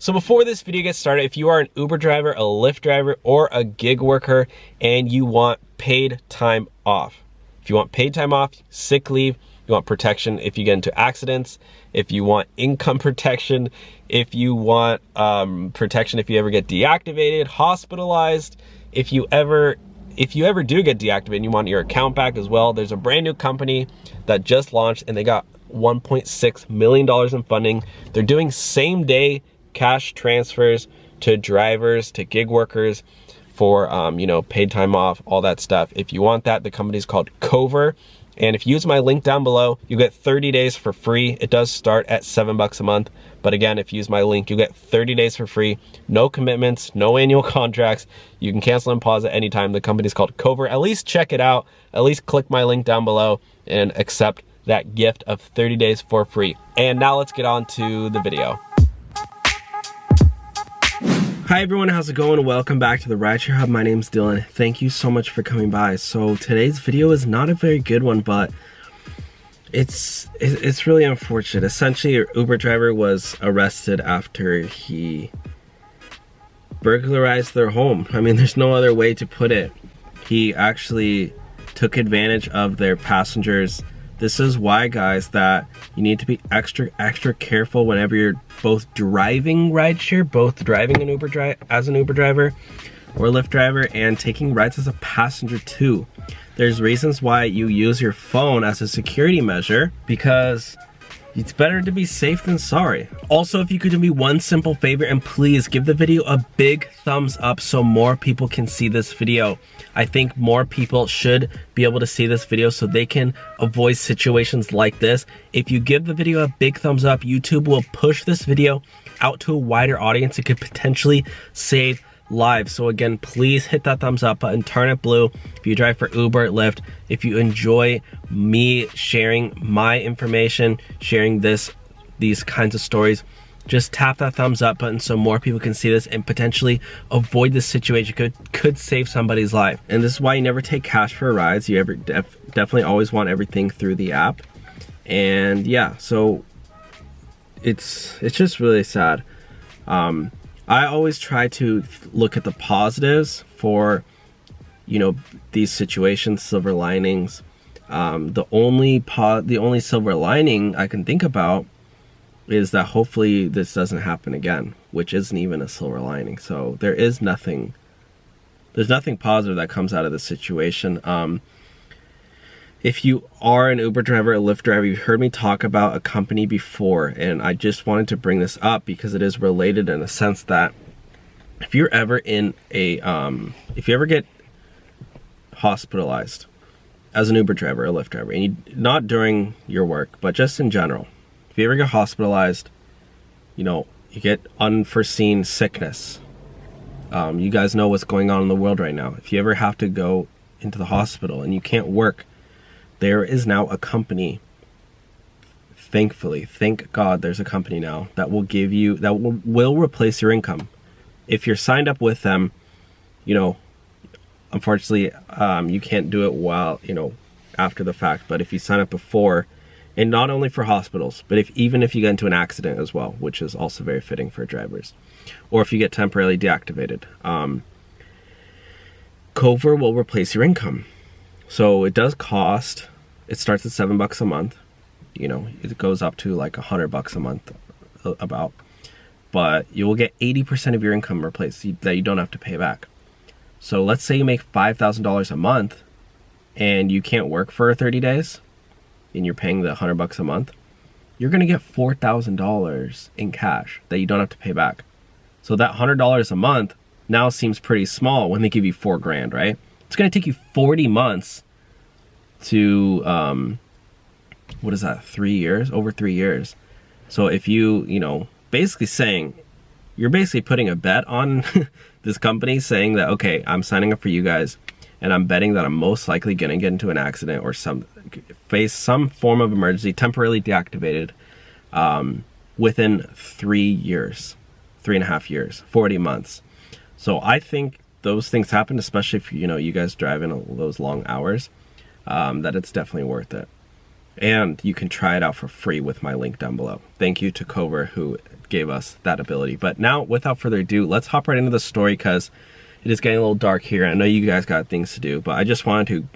So before this video gets started, if you are an Uber driver, a Lyft driver, or a gig worker and you want paid time off, if you want paid time off, sick leave, you want protection if you get into accidents, if you want income protection, if you want protection if you ever get deactivated, hospitalized, if you ever do get deactivated and you want your account back as well, there's a brand new company that just launched and they got $1.6 million in funding. They're doing same day cash transfers to drivers, to gig workers for, paid time off, all that stuff. If you want that, the company's called Cover. And if you use my link down below, you get 30 days for free. It does start at $7 a month. But again, if you use my link, you get 30 days for free. No commitments, no annual contracts. You can cancel and pause at any time. The company's called Cover. At least check it out. At least click my link down below and accept that gift of 30 days for free. And now let's get on to the video. Hi everyone, how's it going? Welcome back to the Rideshare Hub. My name's Dylan. Thank you so much for coming by. So today's video is not a very good one, but it's really unfortunate. Essentially, your Uber driver was arrested after he burglarized their home. I mean, there's no other way to put it. He actually took advantage of their passengers. This is why, guys, that you need to be extra careful whenever you're both driving rideshare, both driving an as an Uber driver or Lyft driver, and taking rides as a passenger too. There's reasons why you use your phone as a security measure, because it's better to be safe than sorry. Also, if you could do me one simple favor and please give the video a big thumbs up so more people can see this video. I think more people should be able to see this video so they can avoid situations like this. If you give the video a big thumbs up, YouTube will push this video out to a wider audience. It could potentially save lives. So again, please hit that thumbs up button, turn it blue if you drive for Uber, Lyft. If you enjoy me sharing my information, sharing these kinds of stories, just tap that thumbs up button so more people can see this and potentially avoid this situation. Could save somebody's life. And this is why you never take cash for rides. You definitely always want everything through the app. And yeah, so it's just really sad. I always try to look at the positives for, these situations, silver linings. The only silver lining I can think about is that hopefully this doesn't happen again, which isn't even a silver lining. So there's nothing positive that comes out of this situation. If you are an Uber driver, a Lyft driver, you've heard me talk about a company before, and I just wanted to bring this up because it is related in a sense that if you're ever in if you ever get hospitalized as an Uber driver, a Lyft driver, and not during your work, but just in general, if you ever get hospitalized, you get unforeseen sickness. You guys know what's going on in the world right now. If you ever have to go into the hospital and you can't work, there is now a company, thankfully, thank God there's a company now that will give you, that will replace your income. If you're signed up with them, unfortunately, you can't do it while, after the fact, but if you sign up before, and not only for hospitals, but even if you get into an accident as well, which is also very fitting for drivers, or if you get temporarily deactivated, Cover will replace your income. So it does cost, it starts at $7 a month, it goes up to like $100 a month about, but you will get 80% of your income replaced that you don't have to pay back. So let's say you make $5,000 a month and you can't work for 30 days and you're paying the $100 a month, you're gonna get $4,000 in cash that you don't have to pay back. So that $100 a month now seems pretty small when they give you $4 grand, right? It's gonna take you 40 months to, what is that, 3 years? Over 3 years. So if you're basically putting a bet on this company saying that, okay, I'm signing up for you guys and I'm betting that I'm most likely gonna get into an accident or face some form of emergency, temporarily deactivated, within 3 years, 3.5 years, 40 months. So I think those things happen, especially if you guys drive in those long hours, that it's definitely worth it. And you can try it out for free with my link down below. Thank you to Cover who gave us that ability. But now, without further ado, let's hop right into the story because it is getting a little dark here. I know you guys got things to do, but I just wanted to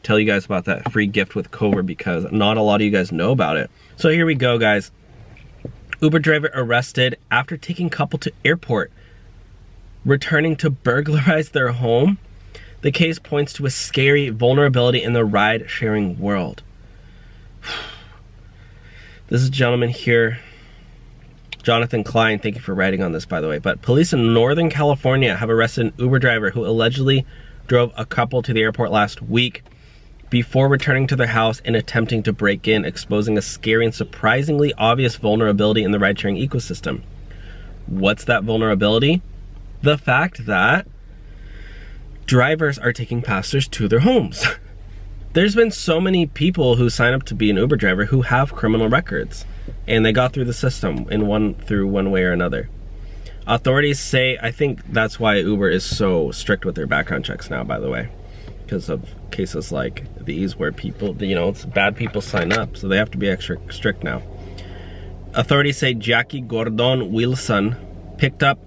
tell you guys about that free gift with Cover because not a lot of you guys know about it. So here we go, guys. Uber driver arrested after taking couple to airport, returning to burglarize their home. The case points to a scary vulnerability in the ride-sharing world. This is a gentleman here, Jonathan Klein. Thank you for writing on this, by the way. But police in Northern California have arrested an Uber driver who allegedly drove a couple to the airport last week before returning to their house and attempting to break in, exposing a scary and surprisingly obvious vulnerability in the ride-sharing ecosystem. What's that vulnerability? The fact that drivers are taking passengers to their homes. There's been so many people who sign up to be an Uber driver who have criminal records, and they got through the system in one way or another. Authorities say, I think that's why Uber is so strict with their background checks now, by the way, because of cases like these where people, you know, it's bad people sign up, so they have to be extra strict now. Authorities say Jackie Gordon Wilson picked up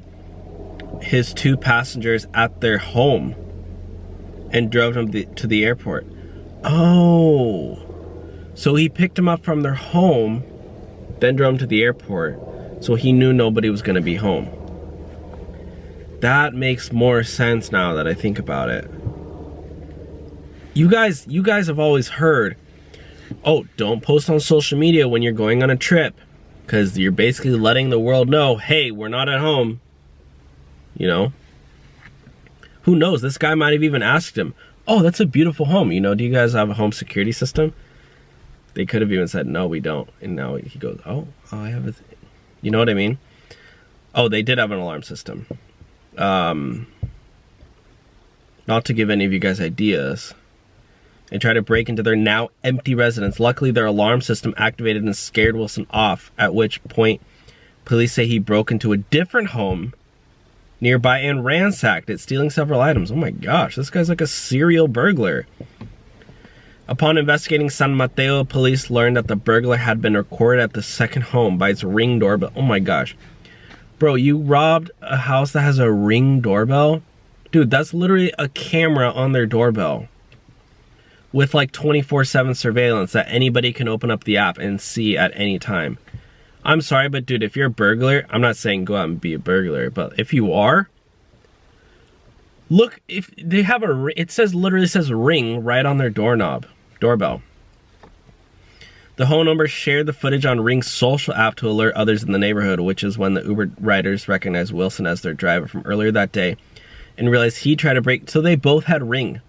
his 2 passengers at their home and drove them to the airport. Oh, so he picked them up from their home, then drove them to the airport, so he knew nobody was going to be home. That makes more sense now that I think about it. You guys have always heard, oh, don't post on social media when you're going on a trip, because you're basically letting the world know, hey, we're not at home. You know? Who knows? This guy might have even asked him, oh, that's a beautiful home. You know, do you guys have a home security system? They could have even said, no, we don't. And now he goes, oh, I have a... You know what I mean? Oh, they did have an alarm system. Not to give any of you guys ideas. They tried to break into their now empty residence. Luckily, their alarm system activated and scared Wilson off, at which point police say he broke into a different home nearby and ransacked it, stealing several items. Oh my gosh, this guy's like a serial burglar. Upon investigating San Mateo, police learned that the burglar had been recorded at the second home by its Ring doorbell. Oh my gosh. Bro, you robbed a house that has a Ring doorbell? Dude, that's literally a camera on their doorbell with like 24/7 surveillance that anybody can open up the app and see at any time. I'm sorry, but dude, if you're a burglar, I'm not saying go out and be a burglar, but if you are, look, if they have literally says Ring right on their doorbell. The home number shared the footage on Ring's social app to alert others in the neighborhood, which is when the Uber riders recognized Wilson as their driver from earlier that day and realized he tried to break, so they both had Ring.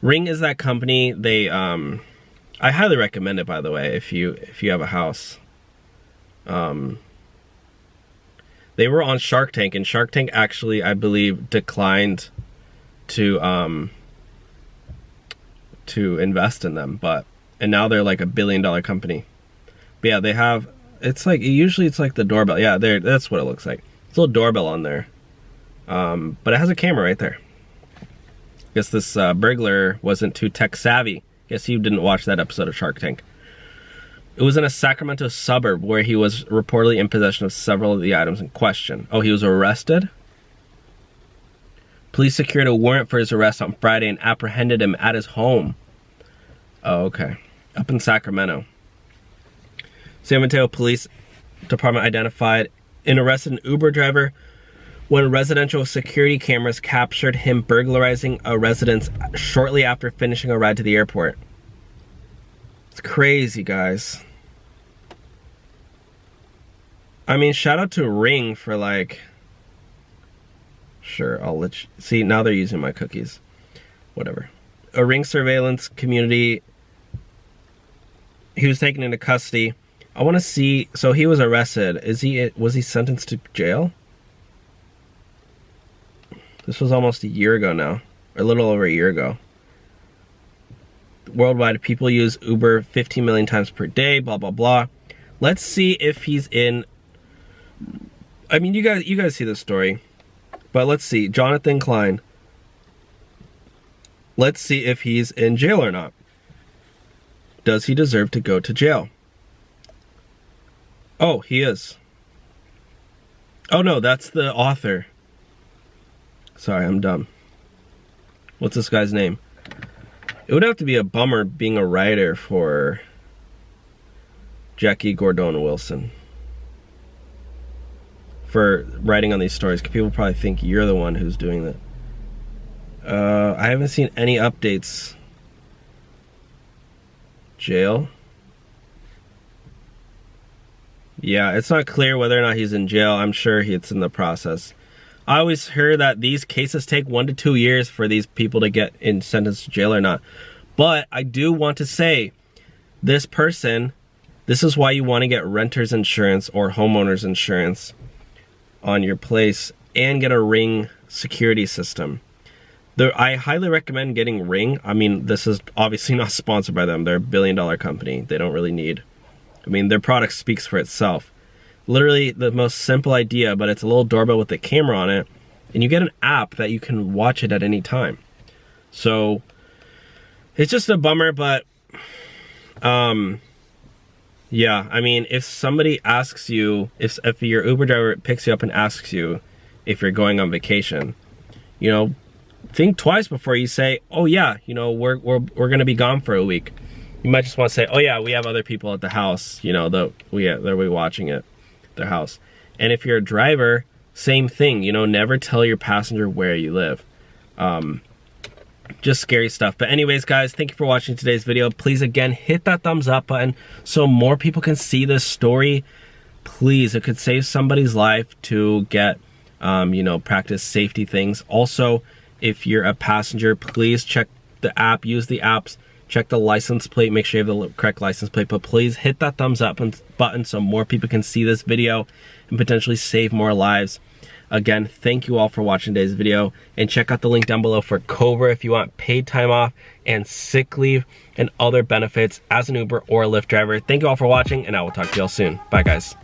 Ring is that company, I highly recommend it, by the way, if you have a house. They were on Shark Tank, and Shark Tank actually, I believe, declined to invest in them, and now they're like $1 billion company. But yeah, they have, usually it's like the doorbell. Yeah, that's what it looks like. It's a little doorbell on there. But it has a camera right there. Guess this burglar wasn't too tech savvy. Guess you didn't watch that episode of Shark Tank. It was in a Sacramento suburb where he was reportedly in possession of several of the items in question. Oh, he was arrested? Police secured a warrant for his arrest on Friday and apprehended him at his home. Oh, okay. Up in Sacramento. San Mateo Police Department identified and arrested an Uber driver when residential security cameras captured him burglarizing a residence shortly after finishing a ride to the airport. It's crazy, guys. I mean, shout out to Ring for like... Sure, I'll let you... See, now they're using my cookies. Whatever. A Ring surveillance community... He was taken into custody. I want to see... So he was arrested. Was he sentenced to jail? This was almost a year ago now. Or a little over a year ago. Worldwide, people use Uber 15 million times per day, blah, blah, blah. Let's see if he's in... I mean, you guys see this story. But let's see. Jonathan Klein. Let's see if he's in jail or not. Does he deserve to go to jail? Oh, he is. Oh no, that's the author. Sorry, I'm dumb. What's this guy's name? It would have to be a bummer being a writer for Jackie Gordon Wilson. For writing on these stories. People probably think you're the one who's doing that. I haven't seen any updates. Jail? Yeah, it's not clear whether or not he's in jail. I'm sure it's in the process. I always heard that these cases take 1 to 2 years for these people to get sentenced to jail or not. But I do want to say, this person, this is why you want to get renter's insurance or homeowner's insurance on your place and get a Ring security system. I highly recommend getting Ring. I mean, this is obviously not sponsored by them. They're a billion-dollar company. They don't really need... I mean, their product speaks for itself. Literally the most simple idea, but it's a little doorbell with a camera on it, and you get an app that you can watch it at any time. So it's just a bummer, but yeah, I mean, if somebody asks you, if your Uber driver picks you up and asks you if you're going on vacation, you know, think twice before you say, oh yeah, you know, we're gonna be gone for a week. You might just want to say, oh yeah, we have other people at the house, you know, they'll be watching it, their house. And if you're a driver, same thing, you know, never tell your passenger where you live. Just scary stuff. But anyways, guys, thank you for watching today's video. Please, again, hit that thumbs up button so more people can see this story. Please, it could save somebody's life to get, you know, practice safety things. Also, if you're a passenger, please check the app, use the apps. Check the license plate, make sure you have the correct license plate, but please hit that thumbs up button so more people can see this video and potentially save more lives. Again, thank you all for watching today's video, and check out the link down below for Cobra if you want paid time off and sick leave and other benefits as an Uber or a Lyft driver. Thank you all for watching, and I will talk to y'all soon. Bye, guys.